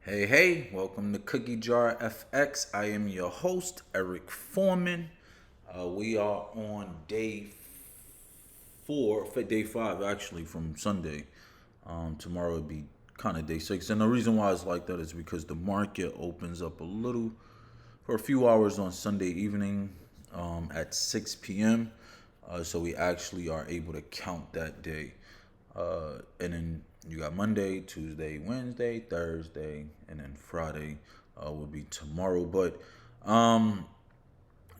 Hey, welcome to Cookie Jar FX. I am your host, Eric Foreman. We are on day 5 actually from Sunday. Tomorrow would be kind of day 6. And the reason why it's like that is because the market opens up a little for a few hours on Sunday evening at 6 p.m. So we actually are able to count that day. And then you got Monday, Tuesday, Wednesday, Thursday, and then Friday will be tomorrow. But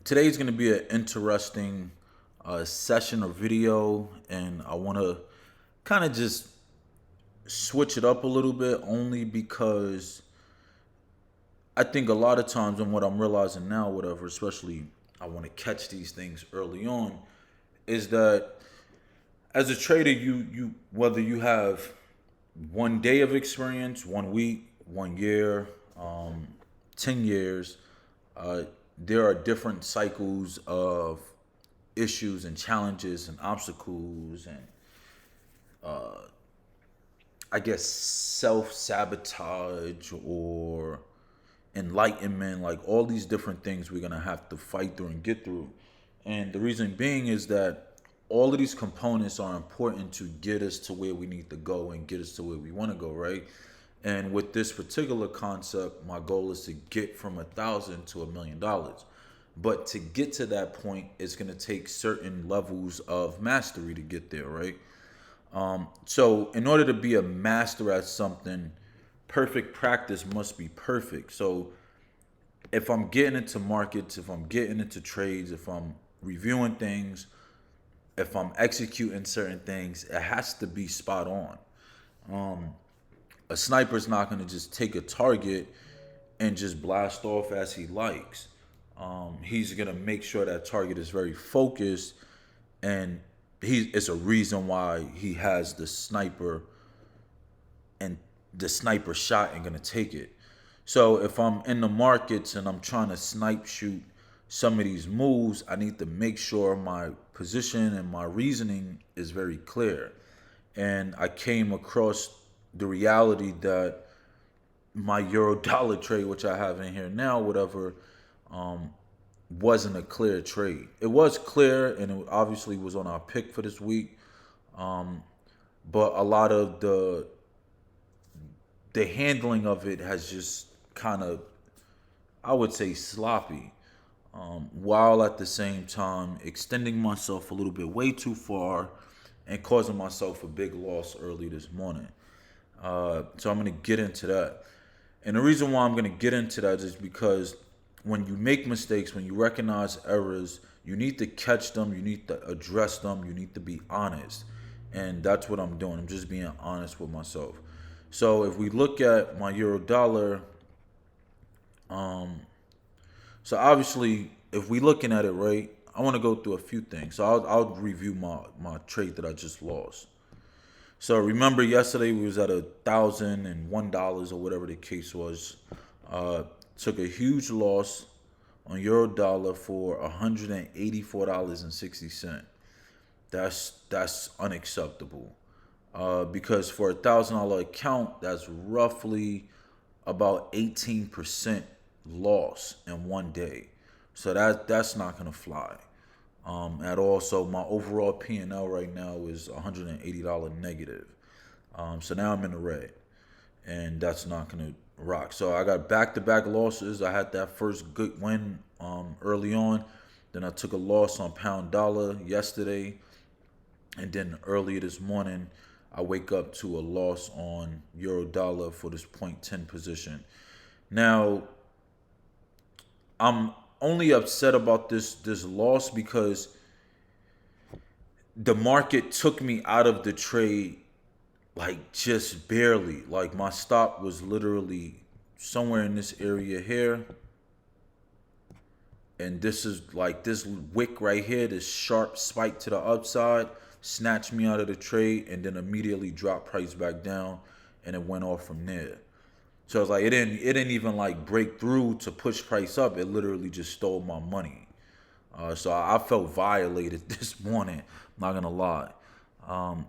today's going to be an interesting session or video, and I want to kind of just switch it up a little bit only because I think a lot of times, and what I'm realizing now, whatever, especially I want to catch these things early on, is that as a trader, you whether you have 1 day of experience, 1 week, 1 year, 10 years, uh, there are different cycles of issues and challenges and obstacles and I guess self sabotage or enlightenment, like all these different things we're gonna have to fight through and get through. And the reason being is that all of these components are important to get us to where we need to go and get us to where we want to go, right? And with this particular concept, my goal is to get from 1,000 to $1 million. But to get to that point, it's going to take certain levels of mastery to get there, right? So, in order to be a master at something, perfect practice must be perfect. So, if I'm getting into markets, if I'm getting into trades, if I'm reviewing things, if I'm executing certain things, it has to be spot on. A sniper's not going to just take a target and just blast off as he likes. He's going to make sure that target is very focused, and it's a reason why he has the sniper and the sniper shot and gonna take it. So if I'm in the markets and I'm trying to snipe shoot some of these moves, I need to make sure my position and my reasoning is very clear. And I came across the reality that my euro dollar trade, which I have in here now, whatever, wasn't a clear trade. It was clear, and it obviously was on our pick for this week. But a lot of the handling of it has just kind of, I would say, sloppy. While at the same time extending myself a little bit way too far and causing myself a big loss early this morning. So I'm going to get into that. And the reason why I'm going to get into that is because when you make mistakes, when you recognize errors, you need to catch them, you need to address them, you need to be honest. And that's what I'm doing. I'm just being honest with myself. So if we look at my euro dollar, so obviously, if we looking at it right, I want to go through a few things. So I'll review my trade that I just lost. So remember yesterday we was at $1,001 or whatever the case was. Took a huge loss on euro dollar for $184.60. That's unacceptable. Because for $1,000 account, that's roughly about 18% loss in 1 day. So that's not gonna fly at all. So my overall P&L right now is $180 negative. So now I'm in the red, and that's not gonna rock. So I got back-to-back losses. I had that first good win early on, then I took a loss on pound dollar yesterday, and then earlier this morning I wake up to a loss on euro dollar for this point 10 position. Now, I'm only upset about this loss because the market took me out of the trade like just barely. Like my stop was literally somewhere in this area here. And this is like this wick right here, this sharp spike to the upside, snatched me out of the trade and then immediately dropped price back down, and it went off from there. So it's like it didn't even like break through to push price up. It literally just stole my money. So I felt violated this morning. Not gonna lie,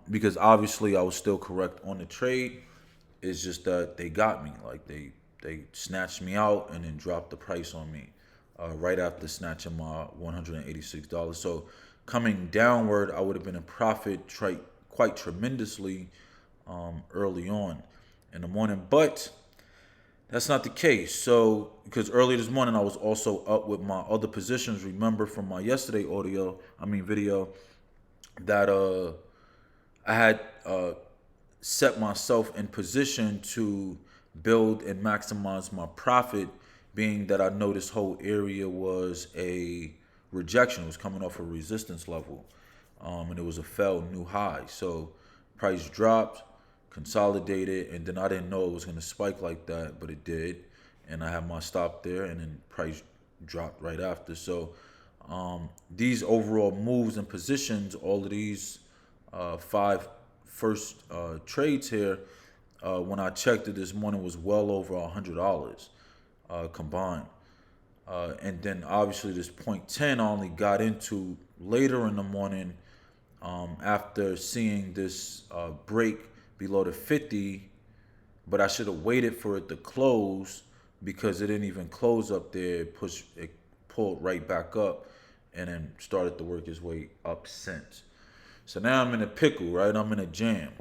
because obviously I was still correct on the trade. It's just that they got me. Like they snatched me out and then dropped the price on me right after snatching my $186. So coming downward, I would have been in profit quite tremendously early on in the morning. But that's not the case. So, because earlier this morning I was also up with my other positions. Remember from my yesterday video, that I had set myself in position to build and maximize my profit, being that I know this whole area was a rejection. It was coming off a resistance level, and it was a fell new high. So price dropped, consolidated, and then I didn't know it was going to spike like that, but it did. And I had my stop there, and then price dropped right after. So these overall moves and positions, all of these five first trades here, when I checked it this morning, was well over $100 combined. And then obviously this point 10 I only got into later in the morning, after seeing this break below the 50, but I should have waited for it to close because it didn't even close up there. It pulled right back up and then started to work its way up since. So now I'm in a pickle, right? I'm in a jam.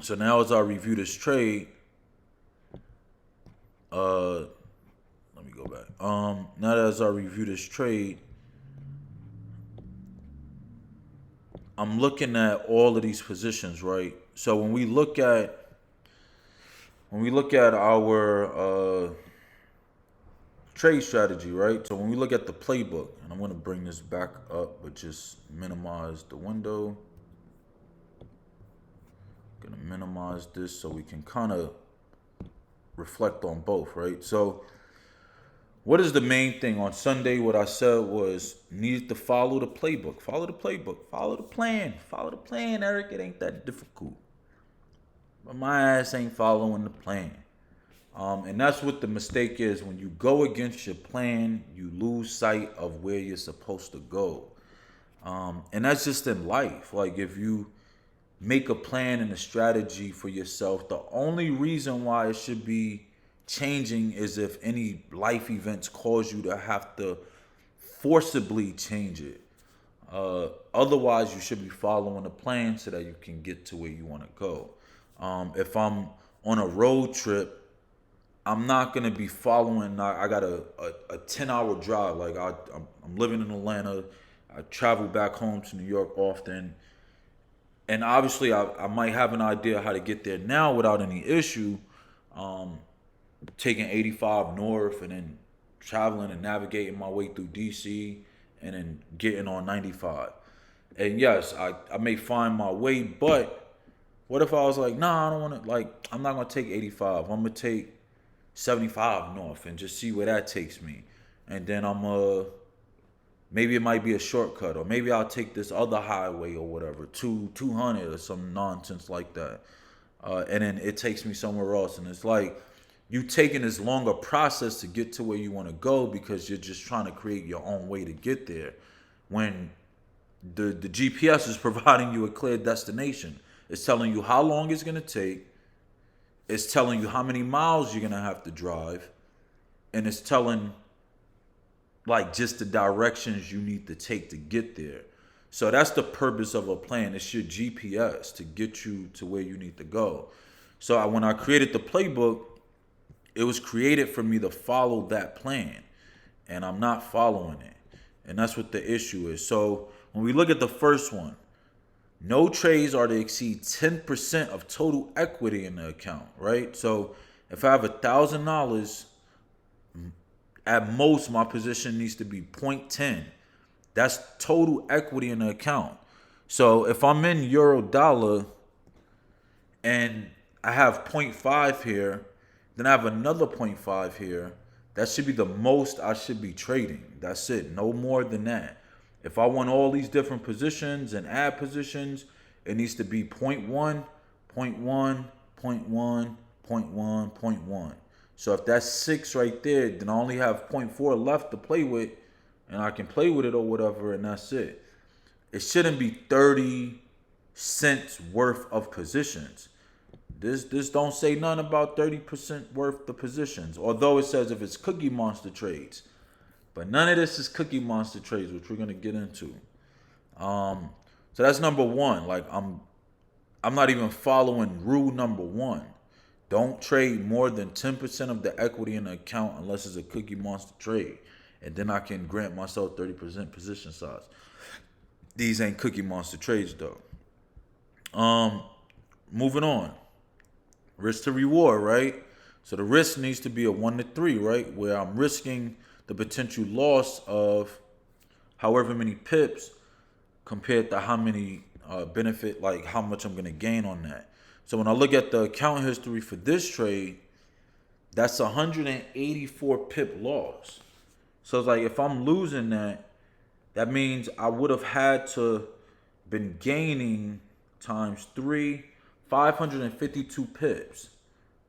So now as I review this trade, let me go back. Now that as I review this trade, I'm looking at all of these positions, right? So when we look at our trade strategy, right? So when we look at the playbook, and I'm going to bring this back up, but just minimize the window. Going to minimize this so we can kind of reflect on both, right? So what is the main thing? On Sunday, what I said was needed to follow the playbook. Follow the playbook. Follow the plan. Follow the plan, Eric. It ain't that difficult. But my ass ain't following the plan. And that's what the mistake is. When you go against your plan, you lose sight of where you're supposed to go. And that's just in life. Like if you make a plan and a strategy for yourself, the only reason why it should be changing is if any life events cause you to have to forcibly change it. Otherwise, you should be following the plan so that you can get to where you want to go. If I'm on a road trip, I'm not gonna be following. I got a 10-hour drive. Like I'm living in Atlanta. I travel back home to New York often, and obviously I might have an idea how to get there now without any issue. Taking 85 north and then traveling and navigating my way through DC and then getting on 95. And yes, I may find my way, but what if I was like, nah, I don't want to, like, I'm not going to take 85. I'm going to take 75 north and just see where that takes me. And then maybe it might be a shortcut, or maybe I'll take this other highway or whatever, 200 or some nonsense like that. And then it takes me somewhere else. And it's like, you taking this longer process to get to where you want to go because you're just trying to create your own way to get there, when the GPS is providing you a clear destination. It's telling you how long it's going to take. It's telling you how many miles you're going to have to drive. And it's telling like just the directions you need to take to get there. So that's the purpose of a plan. It's your GPS to get you to where you need to go. So when I created the playbook, it was created for me to follow that plan, and I'm not following it. And that's what the issue is. So when we look at the first one, no trades are to exceed 10% of total equity in the account, right? So if I have $1,000, at most my position needs to be 0.10. That's total equity in the account. So if I'm in euro dollar and I have 0.5 here, then I have another 0.5 here. That should be the most I should be trading. That's it. No more than that. If I want all these different positions and add positions, it needs to be 0.1, 0.1, 0.1, 0.1, 0.1. So if that's 6 right there, then I only have 0.4 left to play with, and I can play with it or whatever, and that's it. It shouldn't be 30 cents worth of positions. This don't say nothing about 30% worth the positions. Although it says if it's Cookie Monster trades. But none of this is Cookie Monster trades, which we're gonna get into. Um, so that's number one. Like I'm not even following rule number one. Don't trade more than 10% of the equity in the account unless it's a Cookie Monster trade. And then I can grant myself 30% position size. These ain't Cookie Monster trades though. Um, Moving on. Risk to reward, right? So the risk needs to be a 1 to 3, right? Where I'm risking the potential loss of however many pips compared to how many benefit, like how much I'm gonna gain on that. So when I look at the account history for this trade, that's 184 pip loss. So it's like if I'm losing that, that means I would have had to been gaining times three, 552 pips.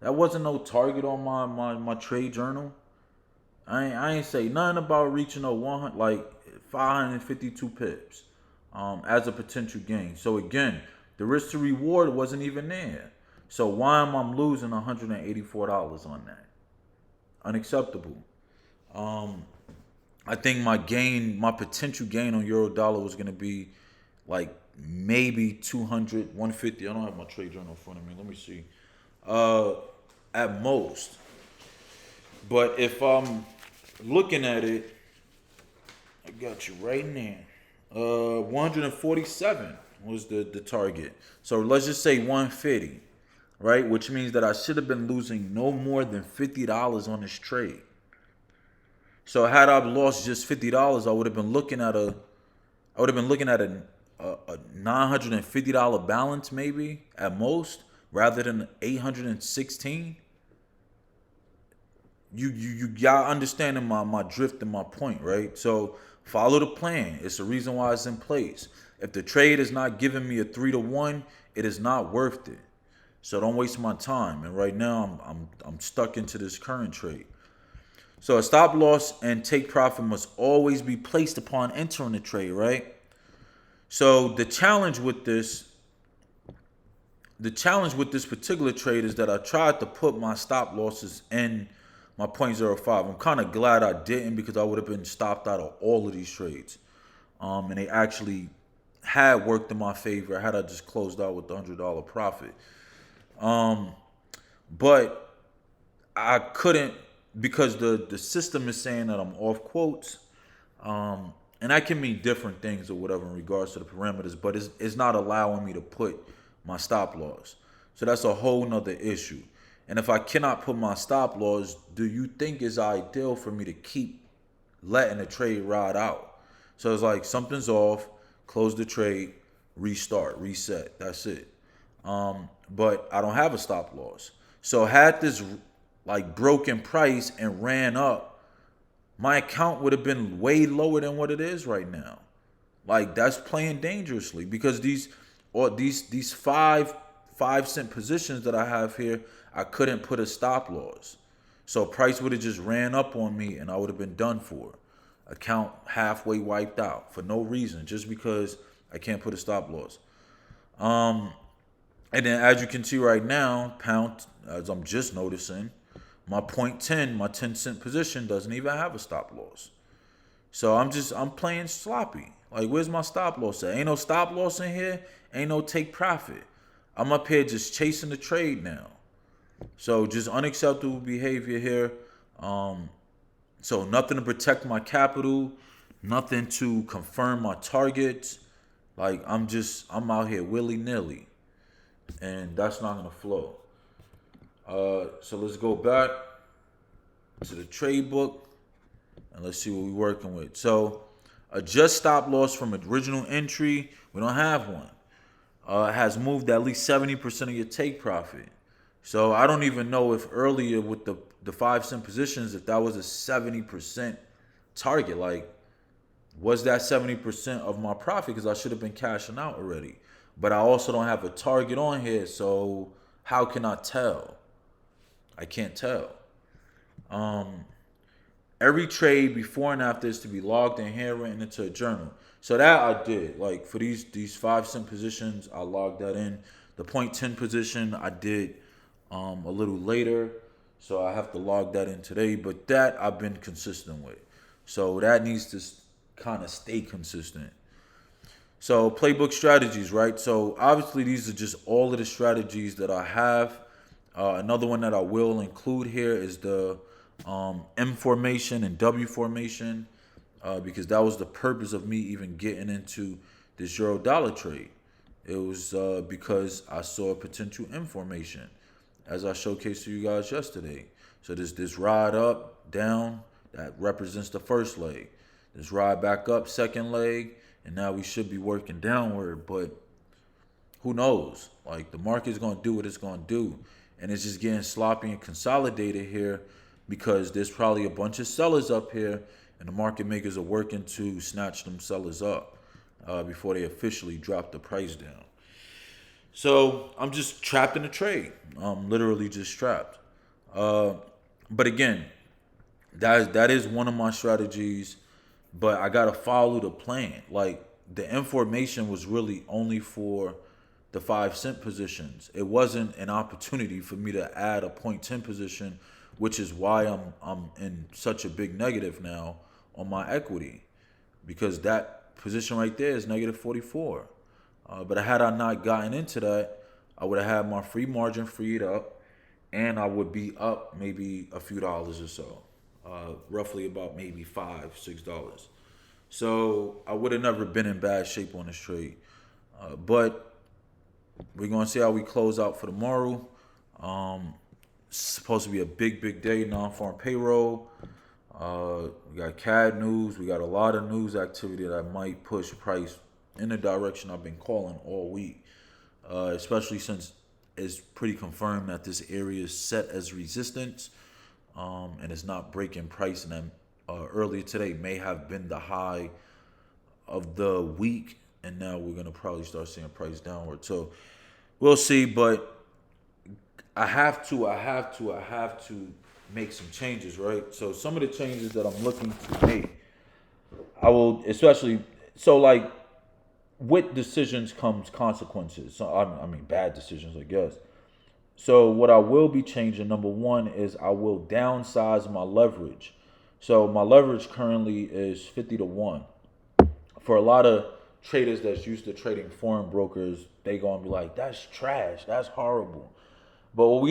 That wasn't no target on my trade journal. I ain't say nothing about reaching a 100 like 552 pips as a potential gain. So again, the risk to reward wasn't even there. So why am I losing $184 on that? Unacceptable. Um, I think my potential gain on euro dollar was gonna be like maybe 200, 150. I don't have my trade journal in front of me. Let me see. Uh, at most. But if I'm looking at it, I got you right now. 147 was the target. So let's just say 150, right? Which means that I should have been losing no more than $50 on this trade. So had I lost just $50, I would have been looking at a $950 balance maybe at most, rather than 816. Y'all understanding my drift and my point, right? So follow the plan. It's the reason why it's in place. If the trade is not giving me a 3 to 1, it is not worth it. So don't waste my time. And right now I'm stuck into this current trade. So a stop loss and take profit must always be placed upon entering the trade, right? So the challenge with this particular trade is that I tried to put my stop losses in my .05. I'm kind of glad I didn't, because I would have been stopped out of all of these trades. And they actually had worked in my favor had I just closed out with the $100 profit. Um, but I couldn't, because the system is saying that I'm off quotes. And that can mean different things or whatever in regards to the parameters, but it's not allowing me to put my stop loss. So that's a whole nother issue. And if I cannot put my stop loss, do you think it's ideal for me to keep letting the trade ride out? So it's like something's off, close the trade, restart, reset. That's it. But I don't have a stop loss. So had this like broken price and ran up, my account would have been way lower than what it is right now. Like that's playing dangerously, because these five cent positions that I have here, I couldn't put a stop loss. So price would have just ran up on me and I would have been done for. Account halfway wiped out for no reason, just because I can't put a stop loss. Um, and then as you can see right now, pound, as I'm just noticing, my point 10, my 10 cent position doesn't even have a stop loss. So I'm playing sloppy. Like, where's my stop loss at? Ain't no stop loss in here. Ain't no take profit. I'm up here just chasing the trade now. So just unacceptable behavior here. So nothing to protect my capital, nothing to confirm my targets. Like I'm out here willy nilly, and that's not gonna flow. So let's go back to the trade book and let's see what we're working with. So adjust stop loss from original entry. We don't have one. Has moved at least 70% of your take profit. So I don't even know if earlier with the 5 cent positions, if that was a 70% target. Like, was that 70% of my profit? Because I should have been cashing out already. But I also don't have a target on here, so how can I tell? I can't tell. Um, every trade before and after is to be logged and handwritten into a journal. So that I did. Like for these 5 cent positions, I logged that in The point 10 position I did a little later, so I have to log that in today. But that I've been consistent with, so that needs to kind of stay consistent. So playbook strategies, right? So obviously these are just all of the strategies that I have. Another one that I will include here is the M formation and W formation, because that was the purpose of me even getting into this euro-dollar trade. It was because I saw a potential M formation, as I showcased to you guys yesterday. So this ride up, down, that represents the first leg. This ride back up, second leg, and now we should be working downward. But who knows? Like, the market's gonna do what it's gonna do, and it's just getting sloppy and consolidated here because there's probably a bunch of sellers up here, and the market makers are working to snatch them sellers up before they officially drop the price down. So I'm just trapped in a trade. I'm literally just trapped. But again, that is one of my strategies. But I gotta follow the plan. Like, the information was really only for the 5 cent positions. It wasn't an opportunity for me to add a point 10 position, which is why I'm in such a big negative now on my equity, because that position right there is negative 44. But had I not gotten into that, I would have had my free margin freed up, and I would be up maybe a few dollars or so, roughly about maybe $5, $6. So I would have never been in bad shape on this trade. But we're gonna see how we close out for tomorrow. It's supposed to be a big day, non-farm payroll. We got CAD news. We got a lot of news activity that might push price in the direction I've been calling all week, especially since it's pretty confirmed that this area is set as resistance, and it's not breaking price. And then earlier today may have been the high of the week, and now we're gonna probably start seeing price downward. So we'll see, but I have to make some changes, right? So some of the changes that I'm looking to make, I will especially, so like, with decisions comes consequences. So I mean bad decisions, I guess. So what I will be changing, number one, is I will downsize my leverage. So my leverage currently is 50 to 1. For a lot of traders that's used to trading foreign brokers, they gonna be like, that's trash, that's horrible. But what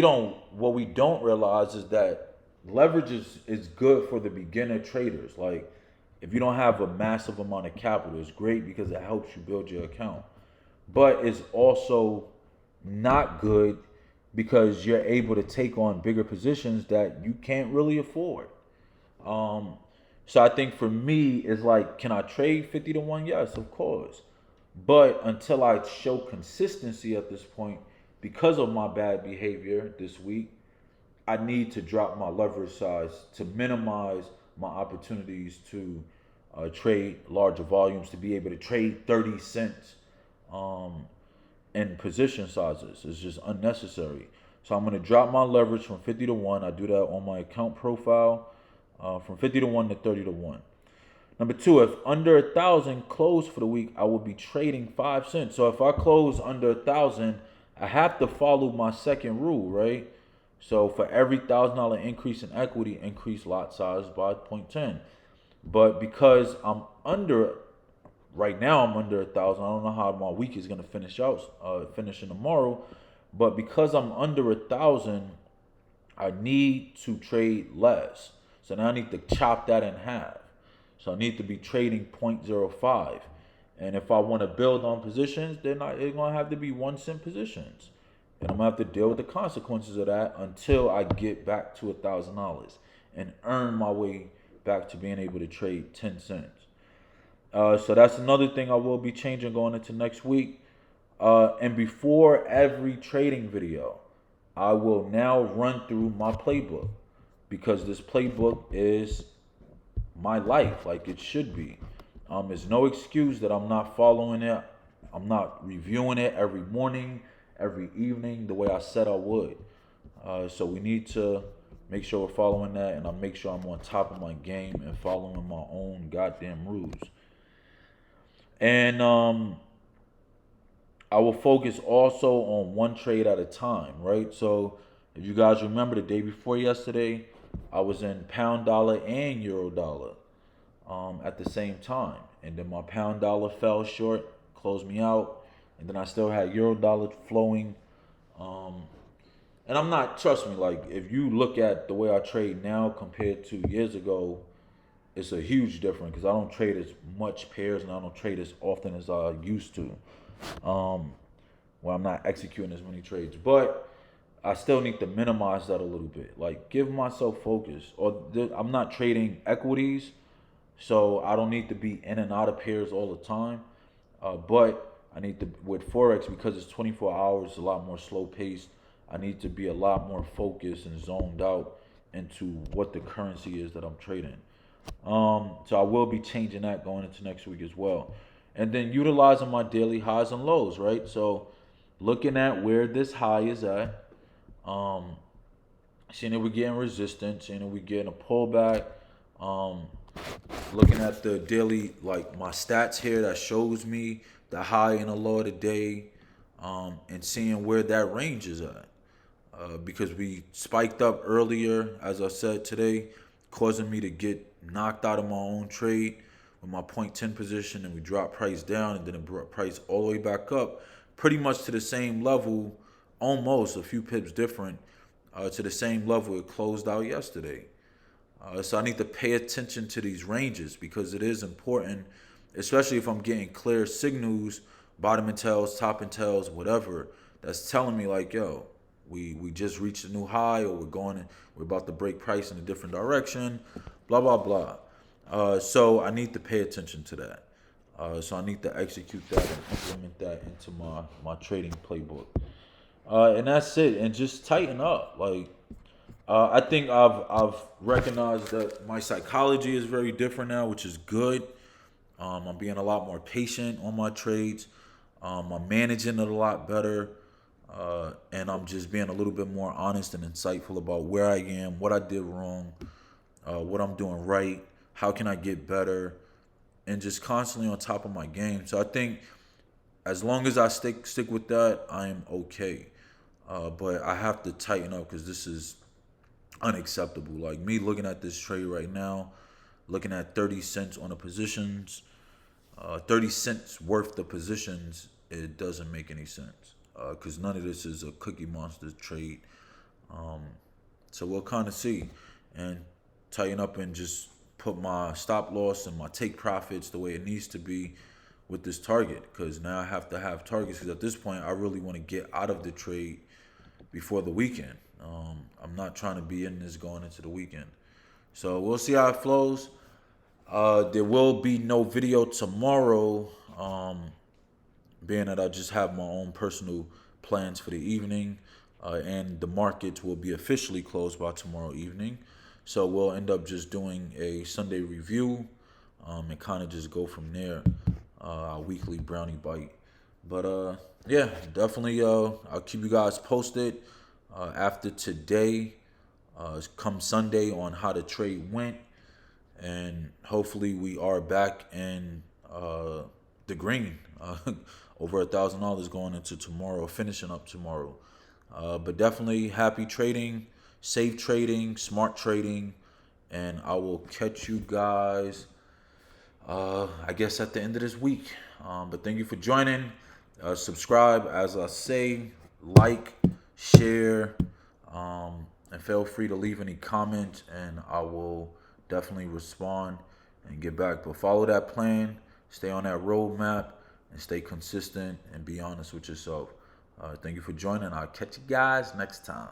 we don't realize is that leverage is good for the beginner traders. Like, if you don't have a massive amount of capital, it's great because it helps you build your account. But it's also not good because you're able to take on bigger positions that you can't really afford. Um, so I think for me, it's like, can I trade 50 to 1? Yes, of course. But until I show consistency at this point, because of my bad behavior this week, I need to drop my leverage size to minimize my opportunities to trade larger volumes, to be able to trade 30 cents um, in position sizes. It's just unnecessary. So I'm going to drop my leverage from 50 to 1. I do that on my account profile, from 50 to 1 to 30 to 1. Number two, if under 1,000 close for the week, I will be trading 5 cents. So if I close under 1,000, I have to follow my second rule, right? So for every $1,000 increase in equity, increase lot size by 0.10. But because I'm under, right now I'm under 1,000. I don't know how my week is gonna finishing tomorrow. But because I'm under 1,000, I need to trade less. So now I need to chop that in half. So I need to be trading 0.05. And if I want to build on positions, then it's going to have to be 1 cent positions. And I'm going to have to deal with the consequences of that until I get back to $1,000 and earn my way back to being able to trade 10 cents. So that's another thing I will be changing going into next week. And before every trading video, I will now run through my playbook, because this playbook is my life, like it should be. There's no excuse that I'm not following it. I'm not reviewing it every morning, every evening, the way I said I would. So we need to make sure we're following that, and I make sure I'm on top of my game and following my own goddamn rules. And I will focus also on one trade at a time, right? So if you guys remember the day before yesterday, I was in pound dollar and euro dollar at the same time. And then my pound dollar fell short, closed me out. And then I still had euro dollar flowing. Um, and I'm not, trust me, like if you look at the way I trade now compared to years ago, it's a huge difference because I don't trade as much pairs and I don't trade as often as I used to. Um, where I'm not executing as many trades. But I still need to minimize that a little bit. Like give myself focus. I'm not trading equities, so I don't need to be in and out of pairs all the time. But I need to with forex because it's 24 hours, a lot more slow paced. I need to be a lot more focused and zoned out into what the currency is that I'm trading. So I will be changing that going into next week as well. And then utilizing my daily highs and lows, right? So looking at where this high is at, um, seeing if we're getting resistance, seeing if we're getting a pullback, um, looking at the daily, like my stats here that shows me the high and the low of the day, and seeing where that range is at. Because we spiked up earlier, as I said today, causing me to get knocked out of my own trade with my point 10 position, and we dropped price down, and then it brought price all the way back up, pretty much to the same level, almost a few pips different, to the same level it closed out yesterday. So I need to pay attention to these ranges because it is important, especially if I'm getting clear signals, bottom and tails, top and tails, whatever, that's telling me like, yo, we just reached a new high, or we're about to break price in a different direction, blah blah blah. So I need to pay attention to that. So I need to execute that and implement that into my trading playbook. And that's it. And just tighten up. Like I think I've recognized that my psychology is very different now, which is good. I'm being a lot more patient on my trades. I'm managing it a lot better. And I'm just being a little bit more honest and insightful about where I am, what I did wrong, what I'm doing right, how can I get better, and just constantly on top of my game. So I think as long as I stick with that, I am okay. But I have to tighten up because this is unacceptable. Like me looking at this trade right now, looking at 30 cents on the positions, 30 cents worth of positions, it doesn't make any sense because none of this is a Cookie Monster trade. Um, so we'll kind of see and tighten up and just put my stop loss and my take profits the way it needs to be with this target because now I have to have targets because at this point I really want to get out of the trade before the weekend. I'm not trying to be in this going into the weekend. So we'll see how it flows. There will be no video tomorrow, being that I just have my own personal plans for the evening, and the markets will be officially closed by tomorrow evening. So we'll end up just doing a Sunday review, and kind of just go from there, our weekly brownie bite. But yeah, definitely. I'll keep you guys posted after today. Come Sunday on how the trade went, and hopefully we are back in the green. Over $1,000 going into tomorrow, finishing up tomorrow. But definitely happy trading, safe trading, smart trading, and I will catch you guys. I guess at the end of this week. But thank you for joining. Subscribe, as I say, like, share, and feel free to leave any comments, and I will definitely respond and get back. But follow that plan, stay on that roadmap, and stay consistent and be honest with yourself. Thank you for joining. I'll catch you guys next time.